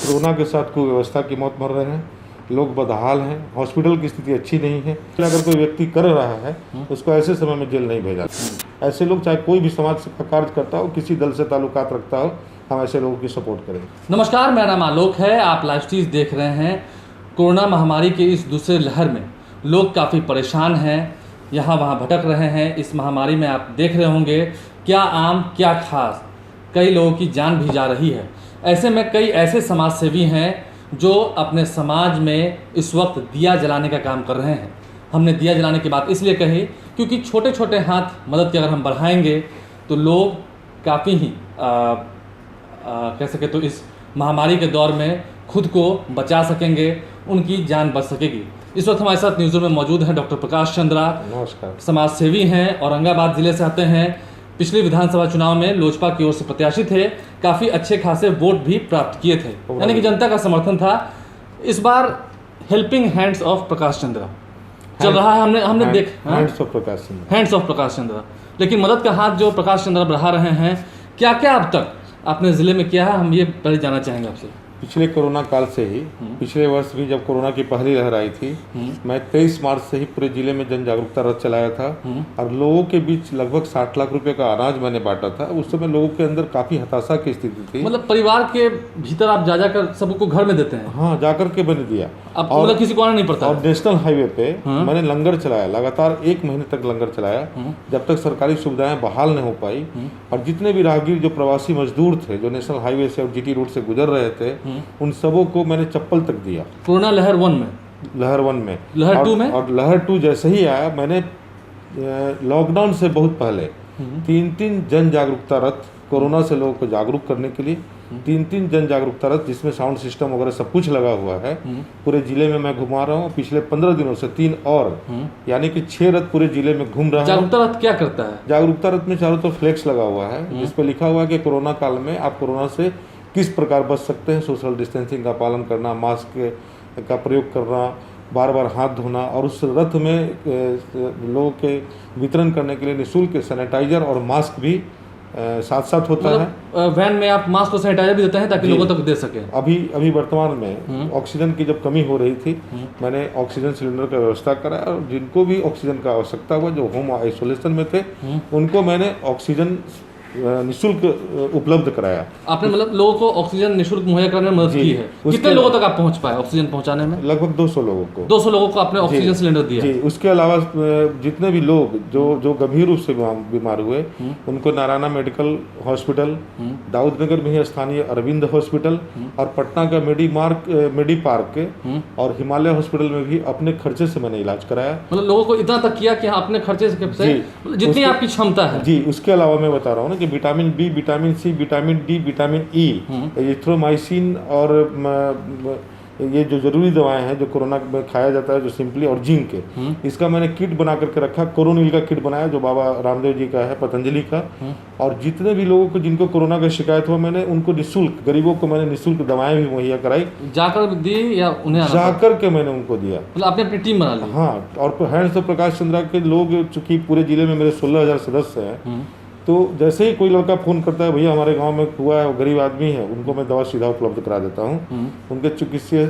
Corona के साथ कुव्यवस्था की मौत मर रहे हैं, लोग बदहाल हैं, हॉस्पिटल की स्थिति अच्छी नहीं है। अगर कोई व्यक्ति कर रहा है उसको ऐसे समय में जेल नहीं भेजा। ऐसे लोग चाहे कोई भी समाज का कार्य करता हो, किसी दल से ताल्लुकात रखता हो, हम ऐसे लोगों की सपोर्ट करें। नमस्कार, मेरा नाम आलोक है। आप लाइव स्ट्रीज देख रहे हैं। कोरोना महामारी के इस दूसरे लहर में लोग काफ़ी परेशान हैं, यहाँ वहाँ भटक रहे हैं। इस महामारी में आप देख रहे होंगे क्या आम क्या खास, कई लोगों की जान भी जा रही है। ऐसे में कई ऐसे समाज सेवी हैं जो अपने समाज में इस वक्त दिया जलाने का काम कर रहे हैं। हमने दिया जलाने की बात इसलिए कही क्योंकि छोटे छोटे हाथ मदद के अगर हम बढ़ाएंगे तो लोग काफ़ी ही कह सके तो इस महामारी के दौर में खुद को बचा सकेंगे, उनकी जान बच सकेगी। इस वक्त हमारे साथ न्यूज़ रूम में मौजूद हैं डॉक्टर प्रकाश चंद्रा। नमस्कार। समाज सेवी हैं, औरंगाबाद ज़िले से आते हैं। पिछले विधानसभा चुनाव में लोजपा की ओर से प्रत्याशी थे, काफ़ी अच्छे खासे वोट भी प्राप्त किए थे, यानी कि जनता का समर्थन था। इस बार helping hands of Prakash Chandra चल रहा है। हमने देख हैंड्स ऑफ प्रकाश चंद्रा। लेकिन मदद का हाथ जो प्रकाश चंद्रा बढ़ा रहे हैं, क्या क्या अब तक आपने ज़िले में किया है, हम ये पहले जानना चाहेंगे आपसे। पिछले कोरोना काल से ही, पिछले वर्ष भी जब कोरोना की पहली लहर आई थी, मैं 23 मार्च से ही पूरे जिले में जन जागरूकता रथ चलाया था और लोगों के बीच लगभग 60 लाख रुपए का अनाज मैंने बांटा था। उस समय लोगों के अंदर काफी हताशा की स्थिति थी। मतलब परिवार के भीतर आप जा कर सबको घर में देते हैं? हाँ, जाकर के मैंने दिया। अब मतलब किसी को आना नहीं पड़ता। और नेशनल हाईवे पे मैंने लंगर चलाया, लगातार 1 महीने तक लंगर चलाया, जब तक सरकारी सुविधाएं बहाल नहीं हो पाई। और जितने भी राहगीर जो प्रवासी मजदूर थे जो नेशनल हाईवे से और जीटी रोड से गुजर रहे थे, उन सबों को मैंने चप्पल तक दिया। कोरोना लहर 1 में, लहर 1 में, लहर 2 में, और लहर 2 जैसे ही आया, मैंने लॉकडाउन से बहुत पहले 3 जन जागरूकता रथ कोरोना से लोगों को जागरूक करने के लिए, 3 जन जागरूकता रथ जिसमें साउंड सिस्टम वगैरह सब कुछ लगा हुआ है, पूरे जिले में मैं घुमा रहा हूँ। पिछले 15 दिनों से 3 और, यानी कि 6 रथ पूरे जिले में घूम रहा है। जागरूकता रथ क्या करता है? जागरूकता रथ में चारों तरफ फ्लेक्स लगा हुआ है जिसपे लिखा हुआ है कि कोरोना काल में आप कोरोना से किस प्रकार बच सकते हैं। सोशल डिस्टेंसिंग का पालन करना, मास्क का प्रयोग करना, बार बार हाथ धोना, और उस रथ में लोगों के वितरण करने के लिए निःशुल्क सैनिटाइजर और मास्क भी साथ साथ होता है। वैन में आप मास्क और सैनिटाइजर भी देते हैं ताकि लोगों तक दे सकें। अभी वर्तमान में ऑक्सीजन की जब कमी हो रही थी, मैंने ऑक्सीजन सिलेंडर का व्यवस्था कराया और जिनको भी ऑक्सीजन का आवश्यकता हुआ, जो होम आइसोलेशन में थे, उनको मैंने ऑक्सीजन निःशुल्क उपलब्ध कराया। आपने मतलब लोगों को ऑक्सीजन निःशुल्क मुहैया कराने में मदद की है। कितने लोगों तक आप पहुंच पाए ऑक्सीजन पहुंचाने में? लगभग 200 लोगों को। 200 लोगों को आपने ऑक्सीजन सिलेंडर दिया? जी। उसके अलावा जितने भी लोग जो गंभीर रूप से बीमार हुए, उनको नारायणा मेडिकल हॉस्पिटल, दाऊदनगर में ही स्थानीय अरविंद हॉस्पिटल और पटना का मेडी पार्क और हिमालय हॉस्पिटल में भी अपने खर्चे से मैंने इलाज कराया। मतलब लोगों को इतना तक किया कि अपने खर्चे से जितनी आपकी क्षमता है। जी। उसके अलावा मैं बता रहा हूँ ना कि vitamin B, vitamin C, vitamin D, vitamin E, erythromycin और ये जो जरूरी दवाएं हैं जो कोरोना में खाया जाता है, जो सिंपली, और जिंक, इसका मैंने किट बना करके रखा। कोरोनिल का किट बनाया जो बाबा रामदेव जी का है, पतंजलि का। और जितने भी लोगों को जिनको कोरोना का शिकायत हुआ, मैंने उनको निःशुल्क, गरीबों को मैंने निःशुल्क दवाएं भी मुहैया कराई। जाकर दी या उन्हें जाकर के मैंने उनको दिया? मतलब आपने अपनी टीम बना ली? हाँ। और हैंड्स ऑफ प्रकाश चंद्रा के लोग, चूंकि पूरे जिले में मेरे 16,000 सदस्य हैं, तो जैसे ही कोई लड़का फ़ोन करता है, भैया हमारे गांव में हुआ है, वो गरीब आदमी है, उनको मैं दवा सीधा उपलब्ध करा देता हूं। उनके चिकित्सीय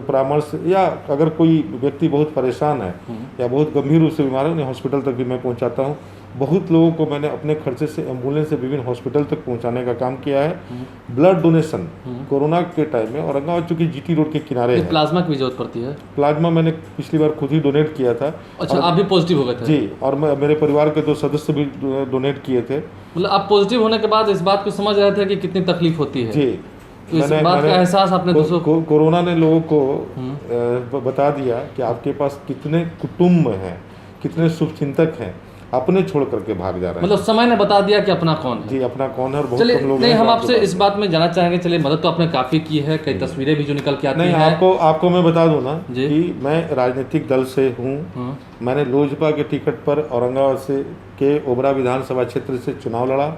परामर्श, या अगर कोई व्यक्ति बहुत परेशान है या बहुत गंभीर रूप से बीमार है, उन्हें हॉस्पिटल तक भी मैं पहुंचाता हूं। बहुत लोगों को मैंने अपने खर्चे से एम्बुलेंस से विभिन्न हॉस्पिटल तक पहुंचाने का काम किया है। ब्लड डोनेशन कोरोना के टाइम में औरंगाबाद चूँकि जीटी रोड के किनारे है, प्लाज्मा की जरूरत पड़ती है। प्लाज्मा मैंने पिछली बार खुद ही डोनेट किया था। अच्छा, आप भी पॉजिटिव हो गए थे? जी। और मेरे परिवार के 2 सदस्य भी डोनेट किए थे। मतलब आप पॉजिटिव होने के बाद इस बात को समझ रहे थे कि कितनी तकलीफ होती है? जी। तो इस बात का एहसास आपने दूसरों को? कोरोना ने लोगों को बता दिया कि आपके पास कितने कुटुंब हैं, कितने शुभचिंतक हैं, अपने छोड़ करके भाग जा रहे हैं। मतलब समय ने बता दिया कि अपना कौन है। जी, अपना कौन है। और बहुत कम लोग नहीं, हम आपसे इस बात में जानना चाहेंगे। चलिए, मदद तो आपने काफी की है, कई तस्वीरें भी जो निकल के आती हैं। आपको मैं बता दूं ना कि मैं राजनीतिक दल से हूँ। मैंने लोजपा के टिकट पर औरंगाबाद से के ओबरा विधानसभा क्षेत्र से चुनाव लड़ा।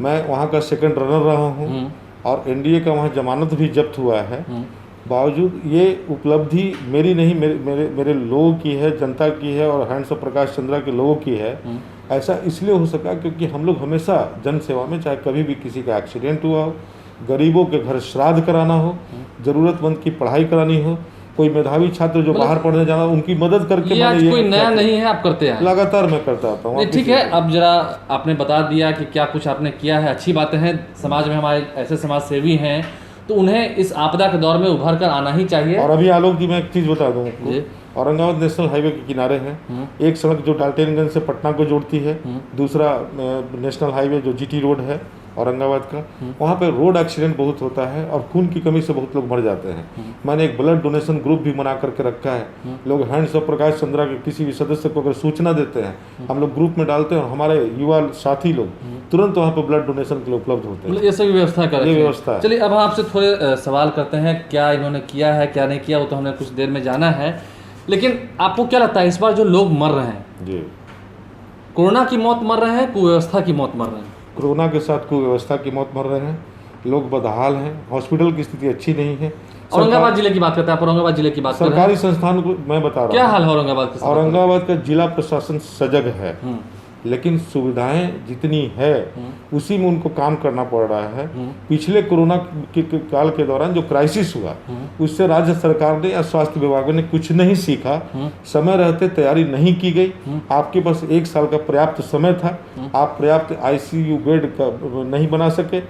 मैं वहाँ का 2nd रनर रहा हूँ और एनडीए का वहाँ जमानत भी जब्त हुआ है। बावजूद ये उपलब्धि मेरी नहीं, मेरे लोगों की है, जनता की है और हैंड्स ऑफ प्रकाश चंद्रा के लोगों की है। ऐसा इसलिए हो सका क्योंकि हम लोग हमेशा जन सेवा में, चाहे कभी भी किसी का एक्सीडेंट हुआ हो, गरीबों के घर श्राद्ध कराना हो, ज़रूरतमंद की पढ़ाई करानी हो, कोई मेधावी छात्र जो बाहर पढ़ने जाना उनकी मदद करके ये आज मैंने कोई नया नहीं है, आप करते हैं लगातार मैं करता आता हूँ। नहीं, ठीक है। अब जरा आपने बता दिया कि क्या कुछ आपने किया है, अच्छी बातें हैं। समाज में हमारे ऐसे समाज सेवी हैं तो उन्हें इस आपदा के दौर में उभर कर आना ही चाहिए। और अभी आलोक जी मैं एक चीज़ बता दूँ आपको, औरंगाबाद नेशनल हाईवे के किनारे है एक सड़क जो डाल्टनगंज से पटना को जोड़ती है, दूसरा नेशनल हाईवे जो जीटी रोड है औरंगाबाद का, वहाँ पे रोड एक्सीडेंट बहुत होता है और खून की कमी से बहुत लोग मर जाते हैं। मैंने एक ब्लड डोनेशन ग्रुप भी बना करके रखा है। लोग हैंड्स ऑफ प्रकाश चंद्रा के किसी भी सदस्य को अगर सूचना देते हैं हम लोग ग्रुप में डालते हैं और हमारे युवा साथी लोग तुरंत वहाँ पर ब्लड डोनेशन के लिए उपलब्ध होते हैं। ये सभी व्यवस्था कर ये व्यवस्था है। चलिए अब हम आपसे थोड़े सवाल करते हैं, क्या इन्होंने किया है क्या नहीं किया वो तो हमने कुछ देर में जाना है, लेकिन आपको क्या लगता है इस बार जो लोग मर रहे हैं जी, कोरोना की मौत मर रहे हैं, कुव्यवस्था की मौत मर रहे हैं? कोरोना के साथ कुव्यवस्था की मौत मर रहे हैं, लोग बदहाल हैं, हॉस्पिटल की स्थिति अच्छी नहीं है। औरंगाबाद जिले की बात करते हैं आप, औरंगाबाद जिले की बात कर रहे हैं। सरकारी संस्थान को मैं बता रहा क्या हूँ, हाल है औरंगाबाद का? औरंगाबाद का जिला प्रशासन सजग है, लेकिन सुविधाएं जितनी है उसी में उनको काम करना पड़ रहा है। पिछले कोरोना के काल के दौरान जो क्राइसिस हुआ उससे राज्य सरकार ने या स्वास्थ्य विभाग ने कुछ नहीं सीखा, समय रहते तैयारी नहीं की गई। आपके पास 1 साल का पर्याप्त समय था, आप पर्याप्त आईसीयू बेड का नहीं बना सके।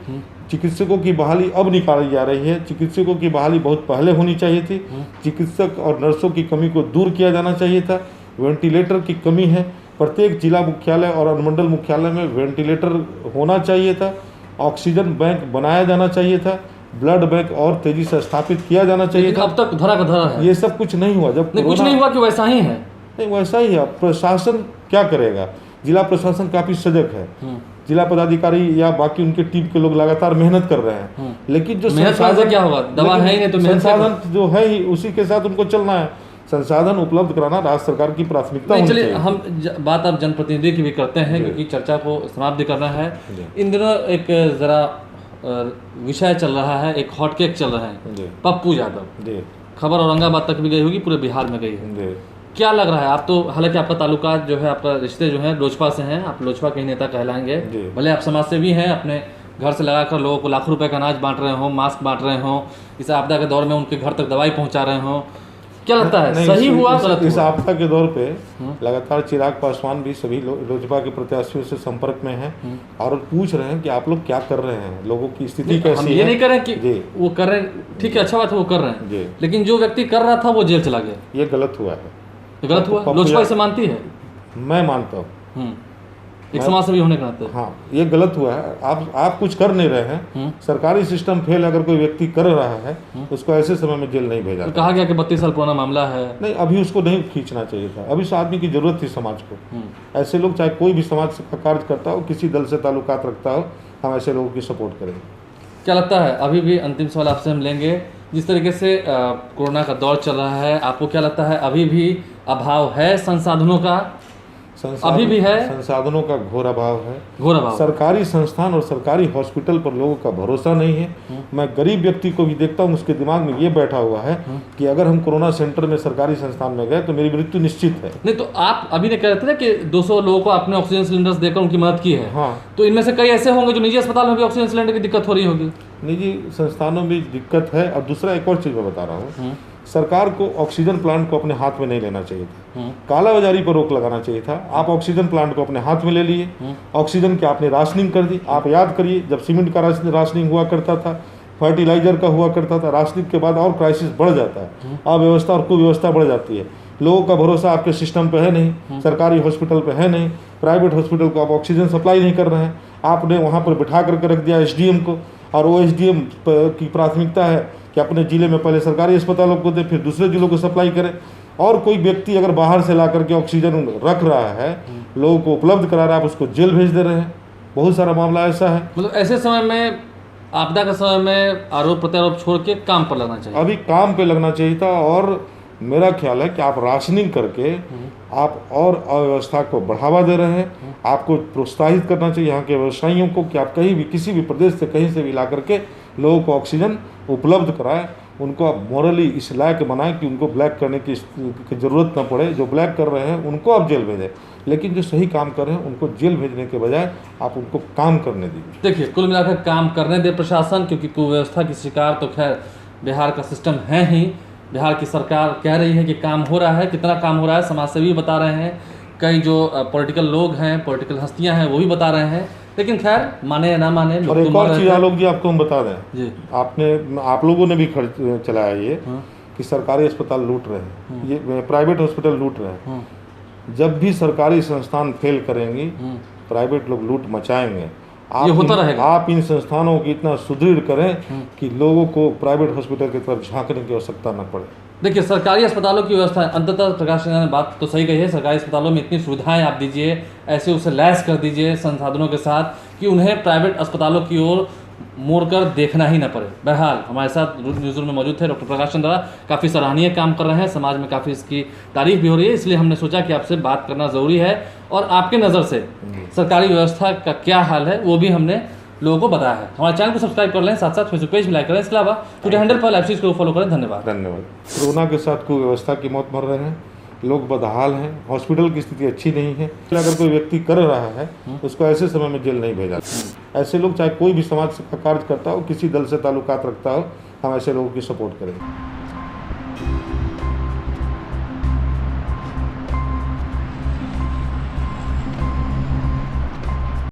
चिकित्सकों की बहाली अब निकाली जा रही है, चिकित्सकों की बहाली बहुत पहले होनी चाहिए थी। चिकित्सक और नर्सों की कमी को दूर किया जाना चाहिए था। वेंटिलेटर की कमी है, प्रत्येक जिला मुख्यालय और अनुमंडल मुख्यालय में वेंटिलेटर होना चाहिए था। ऑक्सीजन बैंक बनाया जाना चाहिए था, ब्लड बैंक और तेजी से स्थापित किया जाना चाहिए था। अब तक धरा का धरा है, ये सब कुछ नहीं हुआ। जब कुछ नहीं हुआ कि वैसा ही है? नहीं, वैसा ही है। प्रशासन क्या करेगा? जिला प्रशासन काफी सजग है, जिला पदाधिकारी या बाकी उनके टीम के लोग लगातार मेहनत कर रहे हैं, लेकिन जो संसाधन क्या होगा, दवा है ही नहीं तो संसाधन जो है ही उसी के साथ उनको चलना है। संसाधन उपलब्ध कराना राज्य सरकार की प्राथमिकता होनी चाहिए। हम बात अब जनप्रतिनिधि की भी करते हैं क्योंकि चर्चा को समाप्त करना है। इन दिनों एक जरा विषय चल रहा है, एक हॉट केक चल रहा है, पप्पू यादव। खबर औरंगाबाद तक भी गई होगी, पूरे बिहार में गई है। क्या लग रहा है? आप तो हालांकि आपका ताल्लुका जो है, आपका रिश्ते जो है लोजपा से हैं, आप लोजपा के ही नेता कहलाएंगे, भले आप समाज सेवी हैं, अपने घर से लगाकर लोगों को लाखों रुपए का अनाज बांट रहे हो, मास्क बांट रहे हो, इस आपदा के दौर में उनके घर तक दवाई पहुंचा रहे हो, क्या लगता है सही हुआ गलत हुआ? इस आपदा के दौर पे लगातार चिराग पासवान भी सभी लोजपा के प्रत्याशियों से संपर्क में हैं और पूछ रहे हैं कि आप लोग क्या कर रहे हैं, लोगों की स्थिति कैसी है। हम ये नहीं कर रहे कि वो कर रहे हैं, ठीक है, अच्छा बात है वो कर रहे हैं, लेकिन जो व्यक्ति कर रहा था वो जेल चला गया, ये गलत हुआ है। गलत हुआ? लोजपा इसे मानती है? मैं मानता हूँ, एक समाज सेवी होने के नाते। हाँ, ये गलत हुआ है। आप कुछ कर नहीं रहे हैं, सरकारी सिस्टम फेल। अगर कोई व्यक्ति कर रहा है उसको ऐसे समय में जेल नहीं भेजा। तो कहा गया कि 32 साल पुराना मामला है। नहीं, अभी उसको नहीं खींचना चाहिए था। अभी उस आदमी की जरूरत थी समाज को। ऐसे लोग, चाहे कोई भी समाज का कार्य करता हो, किसी दल से ताल्लुकात रखता हो, हम ऐसे लोगों की सपोर्ट करेंगे। क्या लगता है, अभी भी अंतिम सवाल आपसे हम लेंगे, जिस तरीके से कोरोना का दौर चल रहा है, आपको क्या लगता है अभी भी अभाव है संसाधनों का? अभी भी है, संसाधनों का घोर अभाव है, घोर अभाव। सरकारी संस्थान और सरकारी हॉस्पिटल पर लोगों का भरोसा नहीं है। मैं गरीब व्यक्ति को भी देखता हूँ, उसके दिमाग में ये बैठा हुआ है कि अगर हम कोरोना सेंटर में सरकारी संस्थान में गए तो मेरी मृत्यु निश्चित है। नहीं, तो आप अभी ने कह रहे थे ना कि 200 लोगों को आपने ऑक्सीजन सिलेंडर्स देकर उनकी मदद की है। हाँ, तो इनमें से कई ऐसे होंगे जो निजी अस्पताल में भी ऑक्सीजन सिलेंडर की दिक्कत हो रही होगी। निजी संस्थानों में दिक्कत है। और दूसरा एक और चीज़ मैं बता रहा हूँ, सरकार को ऑक्सीजन प्लांट को अपने हाथ में नहीं लेना चाहिए था, कालाबाजारी पर रोक लगाना चाहिए था। आप ऑक्सीजन प्लांट को अपने हाथ में ले लिए, ऑक्सीजन की आपने राशनिंग कर दी। आप याद करिए, जब सीमेंट का राशनिंग हुआ करता था, फर्टिलाइजर का हुआ करता था, राशनिंग के बाद और क्राइसिस बढ़ जाता है, अव्यवस्था और कुव्यवस्था बढ़ जाती है। लोगों का भरोसा आपके सिस्टम पे है नहीं, सरकारी हॉस्पिटल पे है नहीं, प्राइवेट हॉस्पिटल को आप ऑक्सीजन सप्लाई नहीं कर रहे हैं। आपने वहाँ पर बिठा करके रख दिया एसडीएम को, और वो एसडीएम की प्राथमिकता है कि अपने ज़िले में पहले सरकारी अस्पतालों को दे, फिर दूसरे जिलों को सप्लाई करें। और कोई व्यक्ति अगर बाहर से ला करके ऑक्सीजन रख रहा है, लोगों को उपलब्ध करा रहा है, आप उसको जेल भेज दे रहे हैं। बहुत सारा मामला ऐसा है। मतलब ऐसे समय में, आपदा के समय में आरोप प्रत्यारोप छोड़ के काम पर लगना चाहिए। अभी काम पे लगना चाहिए था। और मेरा ख्याल है कि आप राशनिंग करके आप और अव्यवस्था को बढ़ावा दे रहे हैं। आपको प्रोत्साहित करना चाहिए यहाँ के व्यवसायियों को कि आप कहीं भी, किसी भी प्रदेश से, कहीं से भी ला करके लोगों को ऑक्सीजन उपलब्ध कराएं। उनको आप मॉरली इस लायक बनाएं कि उनको ब्लैक करने की ज़रूरत ना पड़े। जो ब्लैक कर रहे हैं उनको आप जेल भेजें, लेकिन जो सही काम कर रहे हैं उनको जेल भेजने के बजाय आप उनको काम करने दीजिए। देखिए, कुल मिलाकर काम करने दे प्रशासन, क्योंकि कुव्यवस्था की शिकार तो खैर बिहार का सिस्टम है ही। बिहार की सरकार कह रही है कि काम हो रहा है, कितना काम हो रहा है समाजसेवी बता रहे हैं, कई जो पॉलिटिकल लोग हैं, पॉलिटिकल हस्तियां हैं वो भी बता रहे हैं, लेकिन खैर माने या ना माने। और एक और चीज़ आलोक जी आपको हम बता दें जी, आप लोगों ने भी खर्च चलाया ये हाँ, कि सरकारी अस्पताल लूट रहे हैं, ये प्राइवेट हॉस्पिटल लूट रहे हैं। हाँ, जब भी सरकारी संस्थान फेल करेंगी हाँ, प्राइवेट लोग लूट मचाएंगे। ये होता रहेगा। आप इन संस्थानों को इतना सुदृढ़ करें कि लोगों को प्राइवेट हॉस्पिटल की तरफ झांकने की आवश्यकता न पड़े। देखिए, सरकारी अस्पतालों की व्यवस्था अंततः प्रकाश सिंह ने बात तो सही कही है। सरकारी अस्पतालों में इतनी सुविधाएं आप दीजिए, ऐसे उसे लैस कर दीजिए संसाधनों के साथ कि उन्हें प्राइवेट अस्पतालों की ओर मोड़कर देखना ही न पड़े। बहरहाल हमारे साथ न्यूज़ रूम में मौजूद थे डॉक्टर प्रकाश चंद्रा, काफ़ी सराहनीय काम कर रहे हैं, समाज में काफ़ी इसकी तारीफ भी हो रही है, इसलिए हमने सोचा कि आपसे बात करना ज़रूरी है और आपके नज़र से सरकारी व्यवस्था का क्या हाल है वो भी हमने लोगों को बताया है। हमारे चैनल को सब्सक्राइब कर लें, साथ साथ फेसबुक पेज भी लाइक करें। इसके अलावा ट्विटर हैंडल पर लाइव स्ट्रीम को फॉलो करें। धन्यवाद। कोरोना के साथ कुव्यवस्था की मौत मर रहे हैं, लोग बदहाल हैं, हॉस्पिटल की स्थिति अच्छी नहीं है। अगर कोई व्यक्ति कर रहा है उसको ऐसे समय में जेल नहीं भेजा। ऐसे लोग चाहे कोई भी समाज का कार्य करता हो, किसी दल से ताल्लुकात रखता हो, हम ऐसे लोगों की सपोर्ट करेंगे।